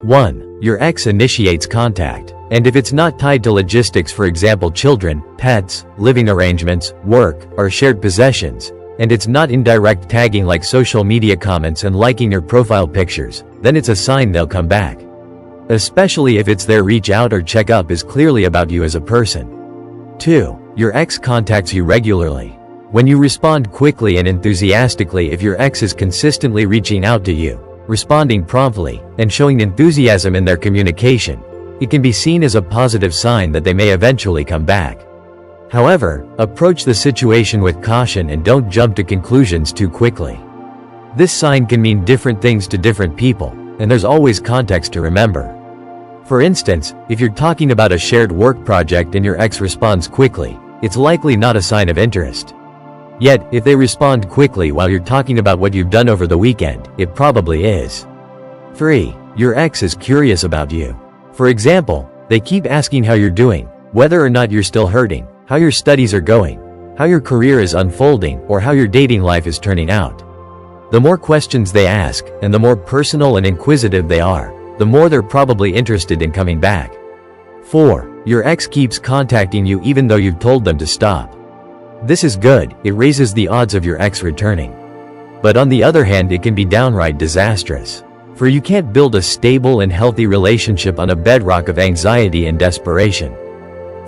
1. Your ex initiates contact. And if it's not tied to logistics, for example children, pets, living arrangements, work, or shared possessions, and it's not indirect tagging like social media comments and liking your profile pictures, then it's a sign they'll come back. Especially if it's their reach out or check up is clearly about you as a person. 2. Your ex contacts you regularly. When you respond quickly and enthusiastically, if your ex is consistently reaching out to you, responding promptly, and showing enthusiasm in their communication, it can be seen as a positive sign that they may eventually come back. However, approach the situation with caution and don't jump to conclusions too quickly. This sign can mean different things to different people, and there's always context to remember. For instance, if you're talking about a shared work project and your ex responds quickly, it's likely not a sign of interest. Yet, if they respond quickly while you're talking about what you've done over the weekend, it probably is. 3. Your ex is curious about you. For example, they keep asking how you're doing, whether or not you're still hurting, how your studies are going, how your career is unfolding, or how your dating life is turning out. The more questions they ask, and the more personal and inquisitive they are, the more they're probably interested in coming back. 4. Your ex keeps contacting you even though you've told them to stop. This is good, it raises the odds of your ex returning. But on the other hand, it can be downright disastrous. For you can't build a stable and healthy relationship on a bedrock of anxiety and desperation.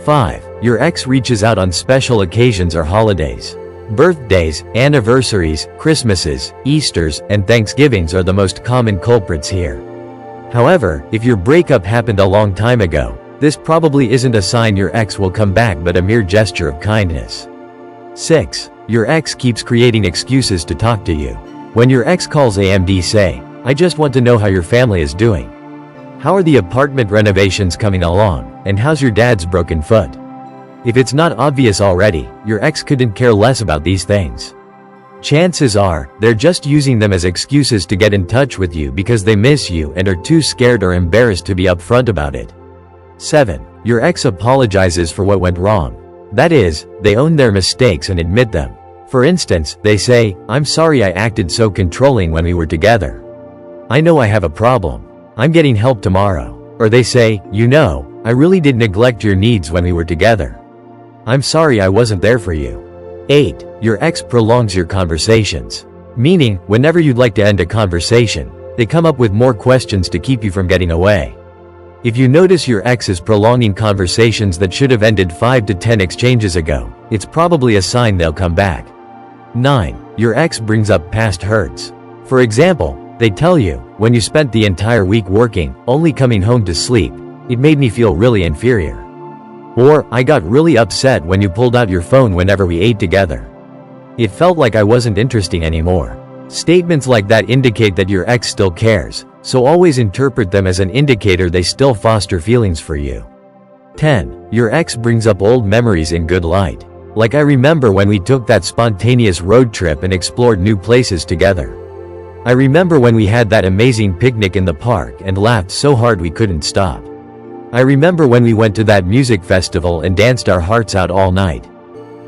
5. Your ex reaches out on special occasions or holidays. Birthdays, anniversaries, Christmases, Easters, and Thanksgivings are the most common culprits here. However, if your breakup happened a long time ago, this probably isn't a sign your ex will come back but a mere gesture of kindness. 6. Your ex keeps creating excuses to talk to you. When your ex calls AMD, say, "I just want to know how your family is doing. How are the apartment renovations coming along, and how's your dad's broken foot?" If it's not obvious already, your ex couldn't care less about these things. Chances are, they're just using them as excuses to get in touch with you because they miss you and are too scared or embarrassed to be upfront about it. 7. Your ex apologizes for what went wrong. That is, they own their mistakes and admit them. For instance, they say, "I'm sorry I acted so controlling when we were together. I know I have a problem. I'm getting help tomorrow." Or they say, "You know, I really did neglect your needs when we were together. I'm sorry I wasn't there for you." 8. Your ex prolongs your conversations. Meaning, whenever you'd like to end a conversation, they come up with more questions to keep you from getting away. If you notice your ex is prolonging conversations that should have ended 5 to 10 exchanges ago, it's probably a sign they'll come back. 9. Your ex brings up past hurts. For example, they tell you, "When you spent the entire week working, only coming home to sleep, it made me feel really inferior." Or, "I got really upset when you pulled out your phone whenever we ate together. It felt like I wasn't interesting anymore." Statements like that indicate that your ex still cares, so always interpret them as an indicator they still foster feelings for you. 10. Your ex brings up old memories in good light. Like, "I remember when we took that spontaneous road trip and explored new places together. I remember when we had that amazing picnic in the park and laughed so hard we couldn't stop. I remember when we went to that music festival and danced our hearts out all night."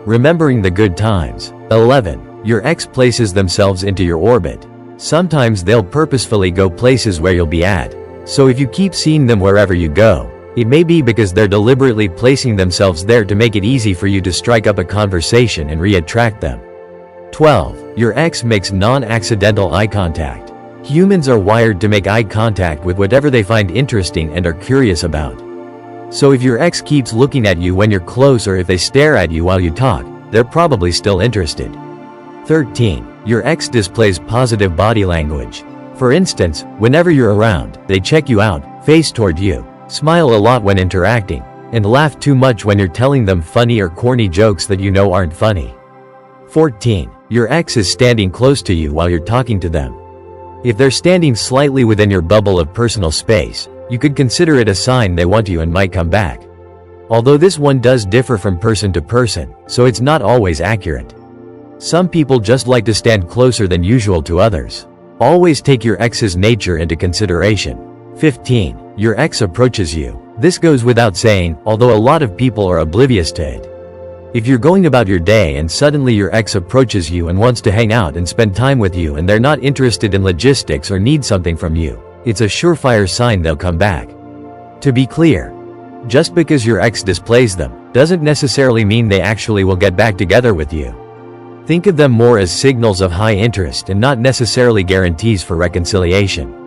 Remembering the good times. 11. Your ex places themselves into your orbit. Sometimes they'll purposefully go places where you'll be at. So if you keep seeing them wherever you go, it may be because they're deliberately placing themselves there to make it easy for you to strike up a conversation and re-attract them. 12. Your ex makes non-accidental eye contact. Humans are wired to make eye contact with whatever they find interesting and are curious about. So if your ex keeps looking at you when you're close, or if they stare at you while you talk, they're probably still interested. 13. Your ex displays positive body language. For instance, whenever you're around, they check you out, face toward you, smile a lot when interacting, and laugh too much when you're telling them funny or corny jokes that you know aren't funny. 14. Your ex is standing close to you while you're talking to them. If they're standing slightly within your bubble of personal space, you could consider it a sign they want you and might come back. Although this one does differ from person to person, so it's not always accurate. Some people just like to stand closer than usual to others. Always take your ex's nature into consideration. 15. Your ex approaches you. This goes without saying, although a lot of people are oblivious to it. If you're going about your day and suddenly your ex approaches you and wants to hang out and spend time with you, and they're not interested in logistics or need something from you, it's a surefire sign they'll come back. To be clear, just because your ex displays them, doesn't necessarily mean they actually will get back together with you. Think of them more as signals of high interest and not necessarily guarantees for reconciliation.